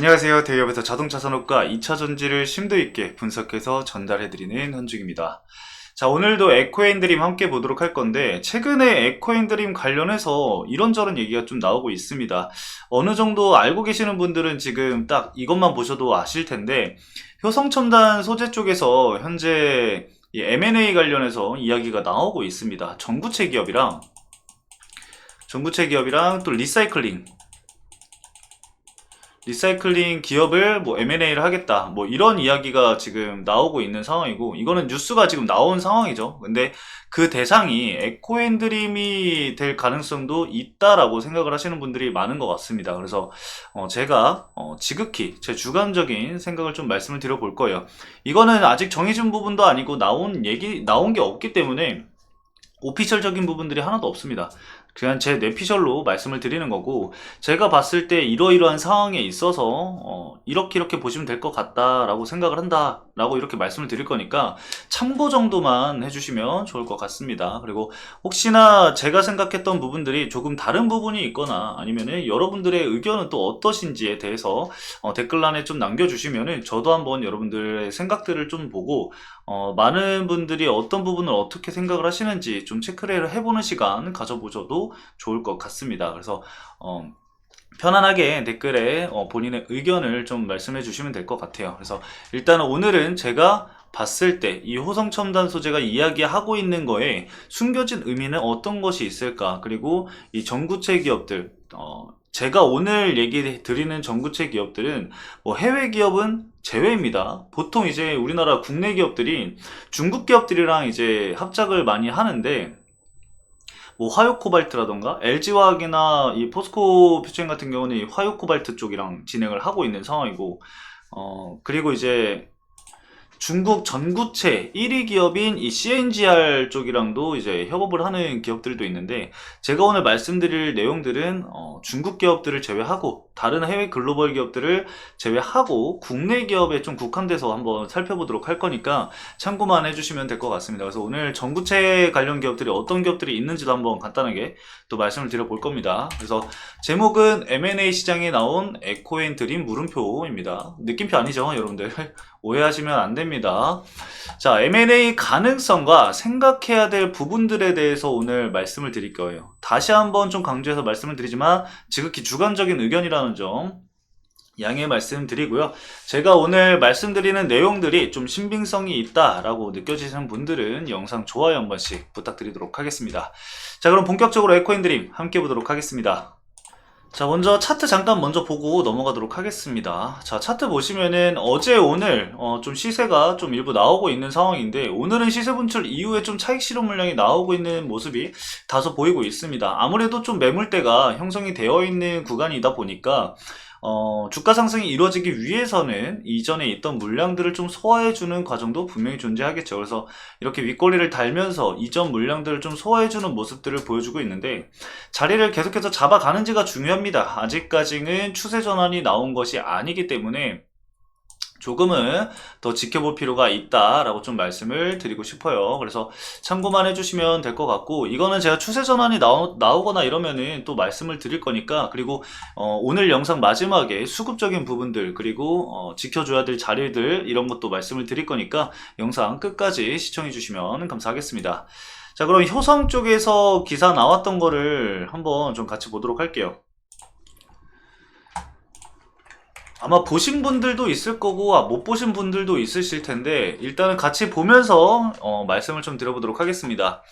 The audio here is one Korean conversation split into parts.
안녕하세요. 대기업에서 자동차 산업과 2차 전지를 심도 있게 분석해서 전달해드리는 현중입니다. 자, 오늘도 에코앤드림 함께 보도록 할 건데, 최근에 에코앤드림 관련해서 이런저런 얘기가 좀 나오고 있습니다. 어느 정도 알고 계시는 분들은 지금 딱 이것만 보셔도 아실 텐데, 효성첨단 소재 쪽에서 현재 이 M&A 관련해서 이야기가 나오고 있습니다. 전구체 기업이랑 또 리사이클링 기업을 뭐 M&A를 하겠다 뭐 이런 이야기가 지금 나오고 있는 상황이고, 이거는 뉴스가 지금 나온 상황이죠. 근데 그 대상이 에코앤드림이 될 가능성도 있다라고 생각을 하시는 분들이 많은 것 같습니다. 그래서 제가 지극히 제 주관적인 생각을 좀 말씀을 드려볼 거예요. 이거는 아직 정해진 부분도 아니고 나온 게 없기 때문에 오피셜적인 부분들이 하나도 없습니다. 그냥 제 뇌피셜로 말씀을 드리는 거고, 제가 봤을 때 이러이러한 상황에 있어서 이렇게 보시면 될 것 같다라고 생각을 한다라고 이렇게 말씀을 드릴 거니까 참고 정도만 해주시면 좋을 것 같습니다. 그리고 혹시나 제가 생각했던 부분들이 조금 다른 부분이 있거나 아니면은 여러분들의 의견은 또 어떠신지에 대해서 댓글란에 좀 남겨주시면은 저도 한번 여러분들의 생각들을 좀 보고 많은 분들이 어떤 부분을 어떻게 생각을 하시는지 좀 체크를 해보는 시간 가져보셔도 좋을 것 같습니다. 그래서 편안하게 댓글에 본인의 의견을 좀 말씀해 주시면 될 것 같아요. 그래서 일단은 오늘은 제가 봤을 때 이 호성첨단 소재가 이야기하고 있는 거에 숨겨진 의미는 어떤 것이 있을까, 그리고 이 전구체 기업들, 제가 오늘 얘기 드리는 전구체 기업들은 뭐 해외 기업은 제외입니다. 보통 이제 우리나라 국내 기업들이 중국 기업들이랑 이제 합작을 많이 하는데, 뭐 화요코발트라던가 LG화학이나 이 포스코 퓨처링 같은 경우는 이 화요코발트 쪽이랑 진행을 하고 있는 상황이고, 그리고 이제 중국 전구체 1위 기업인 이 CNGR 쪽이랑도 이제 협업을 하는 기업들도 있는데, 제가 오늘 말씀드릴 내용들은 중국 기업들을 제외하고 다른 해외 글로벌 기업들을 제외하고 국내 기업에 좀 국한돼서 한번 살펴보도록 할 거니까 참고만 해주시면 될 것 같습니다. 그래서 오늘 전구체 관련 기업들이 어떤 기업들이 있는지도 한번 간단하게 또 말씀을 드려볼 겁니다. 그래서 제목은 M&A 시장에 나온 에코앤드림 물음표입니다. 느낌표 아니죠, 여러분들? 오해하시면 안 됩니다. 자, M&A 가능성과 생각해야 될 부분들에 대해서 오늘 말씀을 드릴 거예요. 다시 한번 좀 강조해서 말씀을 드리지만 지극히 주관적인 의견이라는 점 양해 말씀드리고요. 제가 오늘 말씀드리는 내용들이 좀 신빙성이 있다라고 느껴지시는 분들은 영상 좋아요 한 번씩 부탁드리도록 하겠습니다. 자, 그럼 본격적으로 에코앤드림 함께 보도록 하겠습니다. 자, 먼저 차트 잠깐 먼저 보고 넘어가도록 하겠습니다. 자, 차트 보시면은 어제 오늘 좀 시세가 좀 일부 나오고 있는 상황인데, 오늘은 시세 분출 이후에 좀 차익 실현 물량이 나오고 있는 모습이 다소 보이고 있습니다. 아무래도 좀 매물대가 형성이 되어 있는 구간이다 보니까 주가 상승이 이루어지기 위해서는 이전에 있던 물량들을 좀 소화해주는 과정도 분명히 존재하겠죠. 그래서 이렇게 윗꼬리를 달면서 이전 물량들을 좀 소화해주는 모습들을 보여주고 있는데, 자리를 계속해서 잡아가는지가 중요합니다. 아직까지는 추세 전환이 나온 것이 아니기 때문에 조금은 더 지켜볼 필요가 있다라고 좀 말씀을 드리고 싶어요. 그래서 참고만 해주시면 될 것 같고, 이거는 제가 추세 전환이 나오거나 이러면은 또 말씀을 드릴 거니까, 그리고 오늘 영상 마지막에 수급적인 부분들, 그리고 지켜줘야 될 자리들, 이런 것도 말씀을 드릴 거니까 영상 끝까지 시청해 주시면 감사하겠습니다. 자, 그럼 효성 쪽에서 기사 나왔던 거를 한번 좀 같이 보도록 할게요. 아마 보신 분들도 있을 거고 못 보신 분들도 있으실 텐데, 일단은 같이 보면서 말씀을 좀 드려보도록 하겠습니다.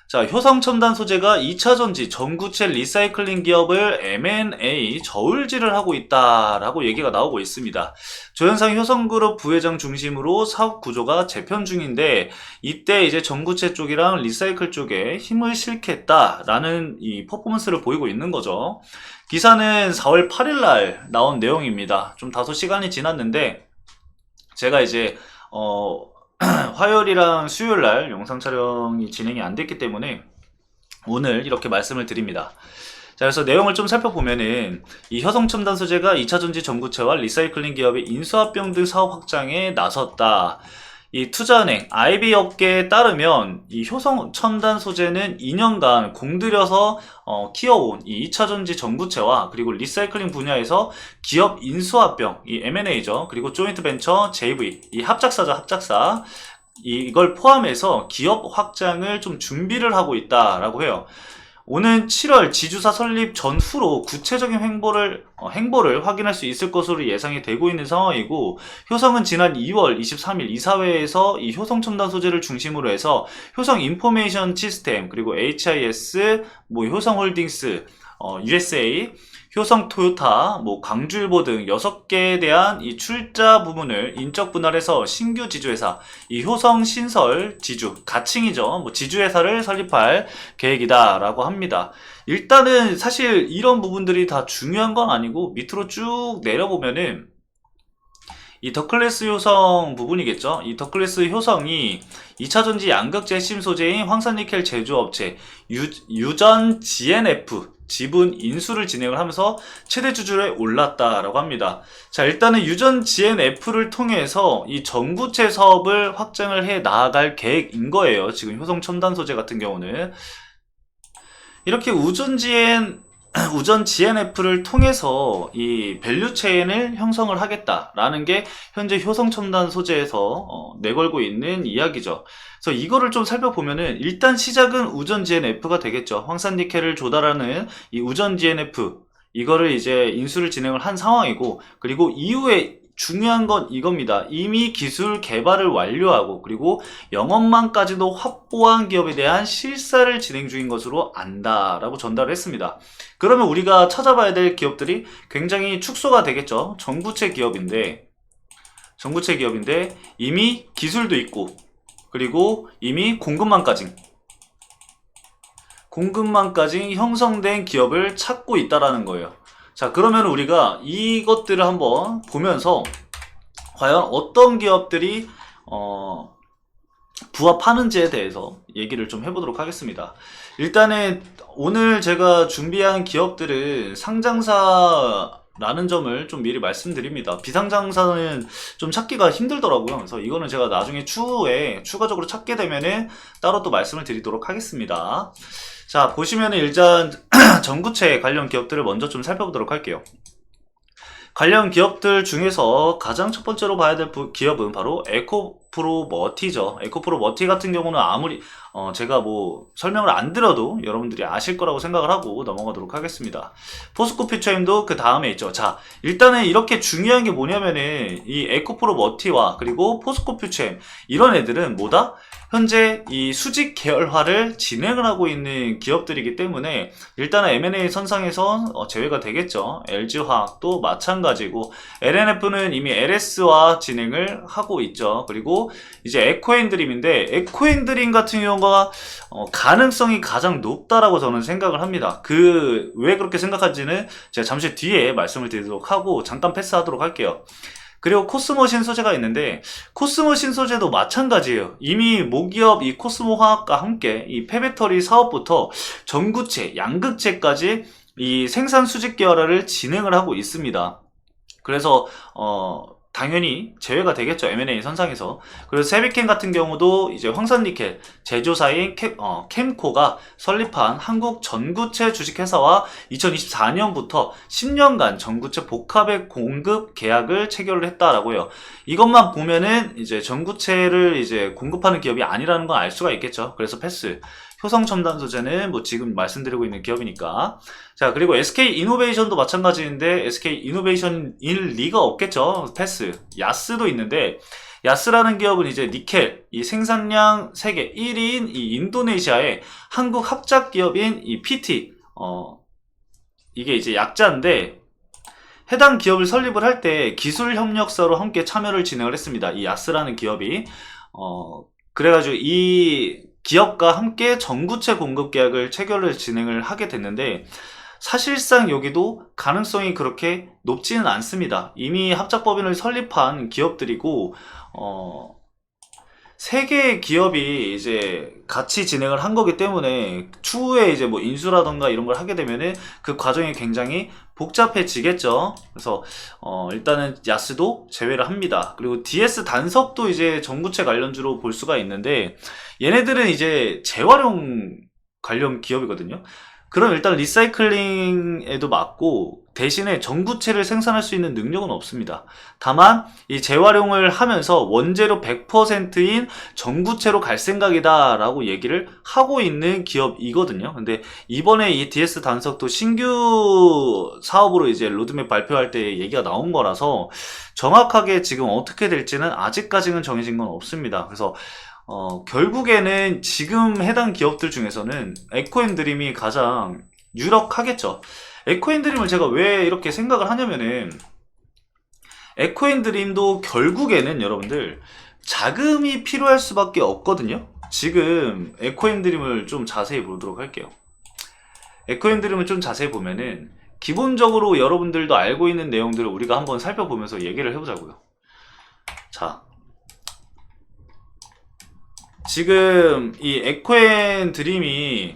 자, 효성첨단 소재가 2차전지 전구체 리사이클링 기업을 M&A 저울질을 하고 있다라고 얘기가 나오고 있습니다. 조현상 효성그룹 부회장 중심으로 사업 구조가 재편 중인데, 이때 이제 전구체 쪽이랑 리사이클 쪽에 힘을 실겠다라는 이 퍼포먼스를 보이고 있는 거죠. 기사는 4월 8일 날 나온 내용입니다. 좀 다소 시간이 지났는데, 제가 이제 화요일이랑 수요일 날 영상 촬영이 진행이 안 됐기 때문에 오늘 이렇게 말씀을 드립니다. 자, 그래서 내용을 좀 살펴보면은 이 효성첨단 소재가 2차전지 전구체와 리사이클링 기업의 인수합병 등 사업 확장에 나섰다. 이 투자은행 IB 업계에 따르면 이 효성 첨단 소재는 2년간 공들여서 키워온 이 2차전지 전구체와 그리고 리사이클링 분야에서 기업 인수합병, 이 M&A죠. 그리고 조인트 벤처 JV, 이 합작사죠, 합작사. 이걸 포함해서 기업 확장을 좀 준비를 하고 있다라고 해요. 오는 7월 지주사 설립 전후로 구체적인 행보를 확인할 수 있을 것으로 예상이 되고 있는 상황이고, 효성은 지난 2월 23일 이사회에서 이 효성 첨단 소재를 중심으로 해서 효성 인포메이션 시스템, 그리고 HIS, 효성 홀딩스, USA, 효성 토요타, 광주일보 등 6개에 대한 이 출자 부분을 인적 분할해서 신규 지주회사, 이 효성 신설 지주, 가칭이죠. 지주회사를 설립할 계획이다라고 합니다. 일단은 사실 이런 부분들이 다 중요한 건 아니고, 밑으로 쭉 내려보면은 이 더클래스 효성 부분이겠죠. 이 더클래스 효성이 2차전지 양극재 핵심 소재인 황산니켈 제조업체 유전 GNF 지분 인수를 진행을 하면서 최대 주주에 올랐다라고 합니다. 자, 일단은 유전 GNF를 통해서 이 전구체 사업을 확장을 해 나아갈 계획인 거예요. 지금 효성 첨단 소재 같은 경우는 이렇게 우전 GNF를 통해서 이 밸류 체인을 형성을 하겠다라는 게 현재 효성 첨단 소재에서 내걸고 있는 이야기죠. 그래서 이거를 좀 살펴보면은 일단 시작은 우전 GNF가 되겠죠. 황산니켈을 조달하는 이 우전 GNF 이거를 이제 인수를 진행을 한 상황이고, 그리고 이후에 중요한 건 이겁니다. 이미 기술 개발을 완료하고 그리고 영업망까지도 확보한 기업에 대한 실사를 진행 중인 것으로 안다라고 전달을 했습니다. 그러면 우리가 찾아봐야 될 기업들이 굉장히 축소가 되겠죠. 전구체 기업인데 이미 기술도 있고 그리고 이미 공급망까지 형성된 기업을 찾고 있다라는 거예요. 자, 그러면 우리가 이것들을 한번 보면서 과연 어떤 기업들이 부합하는지에 대해서 얘기를 좀 해보도록 하겠습니다. 일단은 오늘 제가 준비한 기업들은 상장사라는 점을 좀 미리 말씀드립니다. 비상장사는 좀 찾기가 힘들더라고요. 그래서 이거는 제가 나중에 추후에 추가적으로 찾게 되면은 따로 또 말씀을 드리도록 하겠습니다. 자, 보시면은 일단 전구체 관련 기업들을 먼저 좀 살펴보도록 할게요. 관련 기업들 중에서 가장 첫 번째로 봐야 될 기업은 바로 에코프로머티죠. 에코프로머티 같은 경우는 아무리 제가 설명을 안 드려도 여러분들이 아실 거라고 생각을 하고 넘어가도록 하겠습니다. 포스코퓨처엠도 그 다음에 있죠. 자, 일단은 이렇게 중요한 게 뭐냐면은 이 에코프로머티와 그리고 포스코퓨처엠 이런 애들은 현재 이 수직 계열화를 진행을 하고 있는 기업들이기 때문에 일단은 M&A 선상에서 제외가 되겠죠. LG화학도 마찬가지고, LNF는 이미 LS와 진행을 하고 있죠. 그리고 이제 에코엔드림인데, 에코엔드림 같은 경우가 가능성이 가장 높다라고 저는 생각을 합니다. 왜 그렇게 생각하는지는 제가 잠시 뒤에 말씀을 드리도록 하고 잠깐 패스하도록 할게요. 그리고 코스모 신소재가 있는데, 코스모 신소재도 마찬가지예요. 이미 모기업 이 코스모 화학과 함께 이 폐배터리 사업부터 전구체, 양극체까지 이 생산 수직 계열화를 진행을 하고 있습니다. 그래서 당연히 제외가 되겠죠. M&A 선상에서. 그래서 세비캠 같은 경우도 이제 황산니켈 제조사인 캠코가 설립한 한국 전구체 주식회사와 2024년부터 10년간 전구체 복합의 공급 계약을 체결을 했다라고 해요. 이것만 보면은 이제 전구체를 이제 공급하는 기업이 아니라는 건 알 수가 있겠죠. 그래서 패스. 효성 첨단 소재는 지금 말씀드리고 있는 기업이니까. 자, 그리고 SK 이노베이션도 마찬가지인데 SK 이노베이션일 리가 없겠죠. 패스. 야스도 있는데, 야스라는 기업은 이제 니켈 이 생산량 세계 1위인 이 인도네시아의 한국 합작 기업인 이 PT 이게 이제 약자인데, 해당 기업을 설립을 할 때 기술 협력사로 함께 참여를 진행을 했습니다. 이 야스라는 기업이 그래가지고 이 기업과 함께 전구체 공급 계약을 체결을 진행을 하게 됐는데, 사실상 여기도 가능성이 그렇게 높지는 않습니다. 이미 합작법인을 설립한 기업들이고 세 개의 기업이 이제 같이 진행을 한 거기 때문에 추후에 이제 뭐 인수라던가 이런 걸 하게 되면은 그 과정이 굉장히 복잡해지겠죠. 그래서 일단은 야스도 제외를 합니다. 그리고 DS 단석도 이제 전구체 관련주로 볼 수가 있는데 얘네들은 이제 재활용 관련 기업이거든요. 그럼 일단 리사이클링에도 맞고 대신에 전구체를 생산할 수 있는 능력은 없습니다. 다만 이 재활용을 하면서 원재료 100%인 전구체로 갈 생각이다 라고 얘기를 하고 있는 기업이거든요. 근데 이번에 이 DS 단석도 신규 사업으로 이제 로드맵 발표할 때 얘기가 나온 거라서 정확하게 지금 어떻게 될지는 아직까지는 정해진 건 없습니다. 그래서 결국에는 지금 해당 기업들 중에서는 에코앤드림이 가장 유력하겠죠. 에코앤드림을 제가 왜 이렇게 생각을 하냐면은 에코앤드림도 결국에는 여러분들 자금이 필요할 수밖에 없거든요. 지금 에코앤드림을 좀 자세히 보도록 할게요. 에코앤드림을 좀 자세히 보면은 기본적으로 여러분들도 알고 있는 내용들을 우리가 한번 살펴보면서 얘기를 해보자고요. 자, 지금 이 에코앤드림이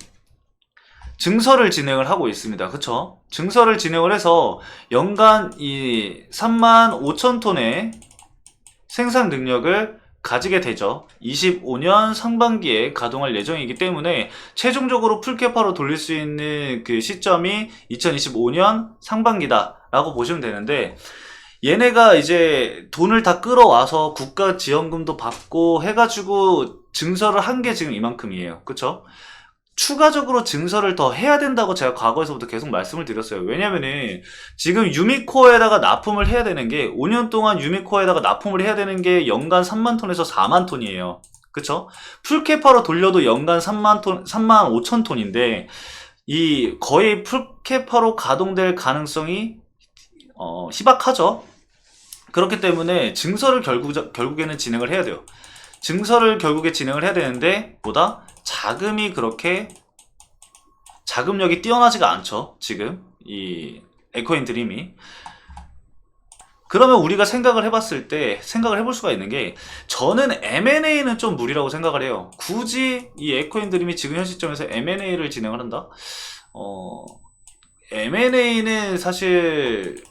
증설을 진행을 하고 있습니다. 그쵸? 증설을 진행을 해서 연간 이 35,000톤의 생산 능력을 가지게 되죠. 25년 상반기에 가동할 예정이기 때문에 최종적으로 풀캐파로 돌릴 수 있는 그 시점이 2025년 상반기다 라고 보시면 되는데, 얘네가 이제 돈을 다 끌어와서 국가 지원금도 받고 해가지고 증설을 한 게 지금 이만큼이에요. 그쵸? 추가적으로 증설을 더 해야 된다고 제가 과거에서부터 계속 말씀을 드렸어요. 왜냐면은 지금 유미코어에다가 납품을 해야 되는 게 5년 동안 유미코어에다가 납품을 해야 되는 게 연간 3만 톤에서 4만 톤이에요. 그쵸? 풀캐파로 돌려도 연간 3만 톤, 3만 5천 톤인데 이 거의 풀캐파로 가동될 가능성이 희박하죠. 그렇기 때문에 증설을 결국에는 진행을 해야 돼요. 증설을 결국에 진행을 해야 되는데 보다 자금이 그렇게 자금력이 뛰어나지가 않죠. 지금 이 에코앤드림이. 그러면 우리가 생각을 해봤을 때 생각을 해볼 수가 있는 게, 저는 M&A는 좀 무리라고 생각을 해요. 굳이 이 에코앤드림이 지금 현 시점에서 M&A를 진행을 한다? M&A는 사실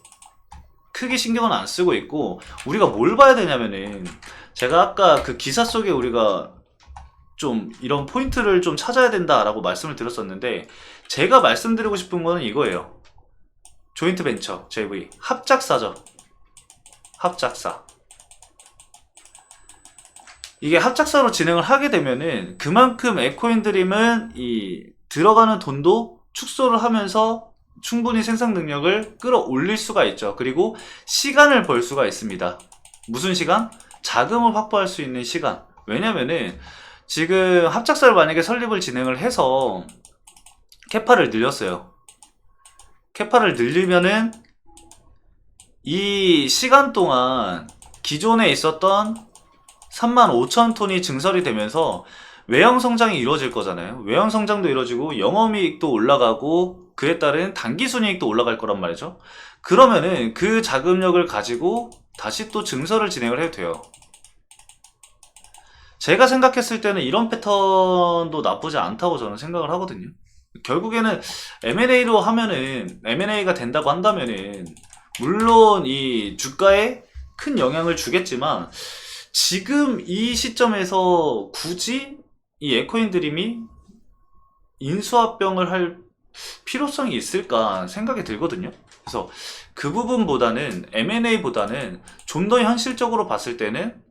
크게 신경은 안 쓰고 있고, 우리가 뭘 봐야 되냐면은 제가 아까 그 기사 속에 우리가 좀 이런 포인트를 좀 찾아야 된다라고 말씀을 드렸었는데, 제가 말씀드리고 싶은 거는 이거예요. 조인트 벤처 JV 합작사죠. 합작사. 이게 합작사로 진행을 하게 되면은 그만큼 에코앤드림은 이 들어가는 돈도 축소를 하면서 충분히 생산 능력을 끌어올릴 수가 있죠. 그리고 시간을 벌 수가 있습니다. 무슨 시간? 자금을 확보할 수 있는 시간. 왜냐면은 지금 합작사를 만약에 설립을 진행을 해서 캐파를 늘렸어요. 캐파를 늘리면은 이 시간 동안 기존에 있었던 35,000톤이 증설이 되면서 외형 성장이 이루어질 거잖아요. 외형 성장도 이루어지고 영업이익도 올라가고 그에 따른 단기순이익도 올라갈 거란 말이죠. 그러면은 그 자금력을 가지고 다시 또 증설을 진행을 해도 돼요. 제가 생각했을 때는 이런 패턴도 나쁘지 않다고 저는 생각을 하거든요. 결국에는 M&A로 하면은, M&A가 된다고 한다면은 물론 이 주가에 큰 영향을 주겠지만, 지금 이 시점에서 굳이 이 에코앤드림이 인수합병을 할 필요성이 있을까 생각이 들거든요. 그래서 그 부분보다는, M&A보다는 좀 더 현실적으로 봤을 때는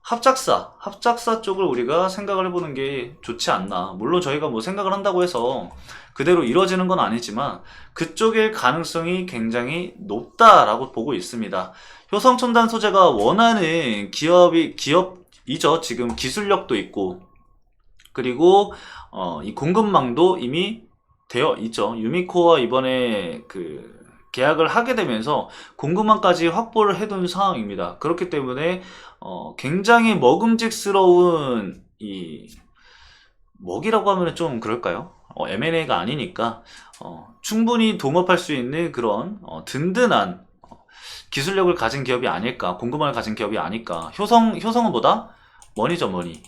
합작사 쪽을 우리가 생각을 해보는 게 좋지 않나. 물론 저희가 뭐 생각을 한다고 해서 그대로 이루어지는 건 아니지만 그쪽일 가능성이 굉장히 높다라고 보고 있습니다. 효성첨단 소재가 원하는 기업이죠. 지금 기술력도 있고, 그리고 이 공급망도 이미 되어 있죠. 유미코와 이번에 그 계약을 하게 되면서 공급망까지 확보를 해둔 상황입니다. 그렇기 때문에 굉장히 먹음직스러운 이 먹이라고 하면 좀 그럴까요? M&A가 아니니까 충분히 동업할 수 있는 그런 든든한 기술력을 가진 기업이 아닐까, 공급망을 가진 기업이 아닐까. 효성은 뭐다? 머니죠, 머니.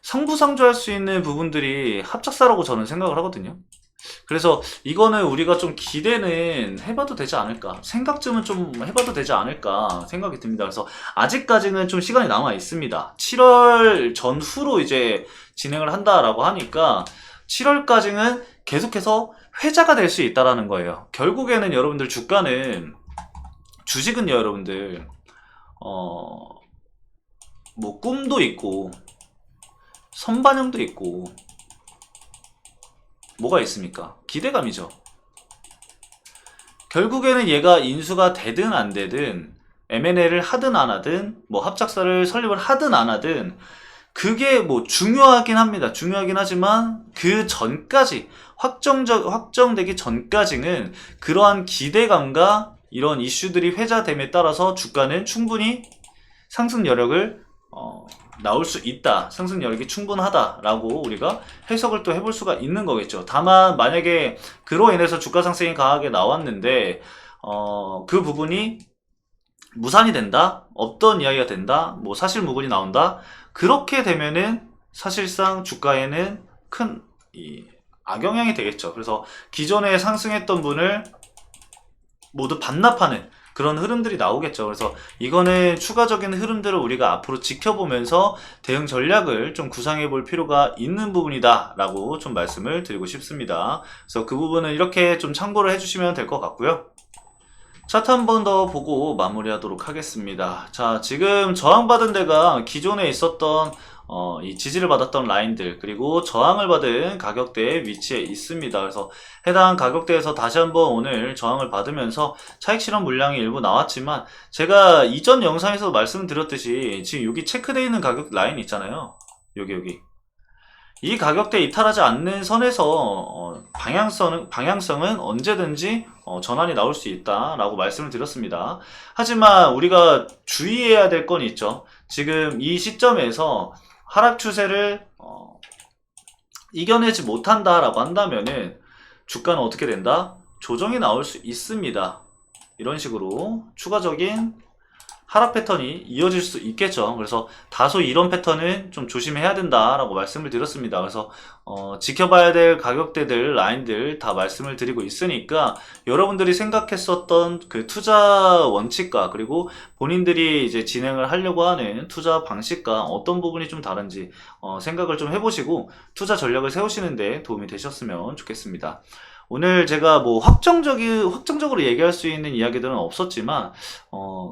상부상조할 수 있는 부분들이 합작사라고 저는 생각을 하거든요. 그래서 이거는 우리가 좀 기대는 해봐도 되지 않을까, 생각쯤은 좀 해봐도 되지 않을까 생각이 듭니다. 그래서 아직까지는 좀 시간이 남아 있습니다. 7월 전후로 이제 진행을 한다라고 하니까 7월까지는 계속해서 회자가 될 수 있다라는 거예요. 결국에는 여러분들 주가는, 주식은요 여러분들, 뭐 꿈도 있고 선반영도 있고 뭐가 있습니까? 기대감이죠. 결국에는 얘가 인수가 되든 안 되든, M&A를 하든 안 하든, 뭐 합작사를 설립을 하든 안 하든, 그게 뭐 중요하긴 합니다. 중요하긴 하지만 그 전까지, 확정되기 전까지는 그러한 기대감과 이런 이슈들이 회자됨에 따라서 주가는 충분히 상승 여력을 나올 수 있다, 상승 여력이 충분하다라고 우리가 해석을 또 해볼 수가 있는 거겠죠. 다만 만약에 그로 인해서 주가 상승이 강하게 나왔는데 그 부분이 무산이 된다, 없던 이야기가 된다, 뭐 사실무근이 나온다, 그렇게 되면은 사실상 주가에는 큰 악영향이 되겠죠. 그래서 기존에 상승했던 분을 모두 반납하는 그런 흐름들이 나오겠죠. 그래서 이거는 추가적인 흐름들을 우리가 앞으로 지켜보면서 대응 전략을 좀 구상해 볼 필요가 있는 부분이다 라고 좀 말씀을 드리고 싶습니다. 그래서 그 부분은 이렇게 좀 참고를 해주시면 될 것 같고요. 차트 한 번 더 보고 마무리하도록 하겠습니다. 자, 지금 저항받은 데가 기존에 있었던 이 지지를 받았던 라인들, 그리고 저항을 받은 가격대에 위치해 있습니다. 그래서 해당 가격대에서 다시 한번 오늘 저항을 받으면서 차익 실현 물량이 일부 나왔지만, 제가 이전 영상에서 말씀드렸듯이 지금 여기 체크되어 있는 가격 라인 있잖아요. 여기 이 가격대에 이탈하지 않는 선에서 방향성은 언제든지 전환이 나올 수 있다라고 말씀을 드렸습니다. 하지만 우리가 주의해야 될 건 있죠. 지금 이 시점에서 하락 추세를 이겨내지 못한다라고 한다면은 주가는 어떻게 된다? 조정이 나올 수 있습니다. 이런 식으로 추가적인 하락 패턴이 이어질 수 있겠죠. 그래서 다소 이런 패턴은 좀 조심해야 된다라고 말씀을 드렸습니다. 그래서 지켜봐야 될 가격대들, 라인들 다 말씀을 드리고 있으니까 여러분들이 생각했었던 그 투자 원칙과, 그리고 본인들이 이제 진행을 하려고 하는 투자 방식과 어떤 부분이 좀 다른지 생각을 좀 해보시고 투자 전략을 세우시는데 도움이 되셨으면 좋겠습니다. 오늘 제가 뭐 확정적으로 얘기할 수 있는 이야기들은 없었지만,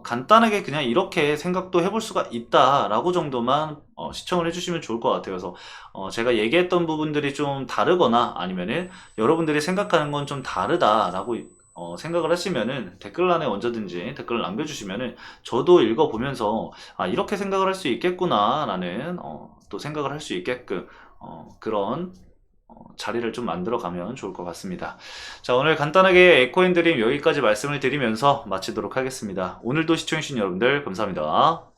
간단하게 그냥 이렇게 생각도 해볼 수가 있다라고 정도만 시청을 해주시면 좋을 것 같아요. 그래서 제가 얘기했던 부분들이 좀 다르거나 아니면은 여러분들이 생각하는 건 좀 다르다라고 생각을 하시면은 댓글란에 언제든지 댓글을 남겨주시면은 저도 읽어보면서 이렇게 생각을 할 수 있겠구나 라는 또 생각을 할 수 있게끔 그런 자리를 좀 만들어 가면 좋을 것 같습니다. 자, 오늘 간단하게 에코인 드림 여기까지 말씀을 드리면서 마치도록 하겠습니다. 오늘도 시청해주신 여러분들 감사합니다.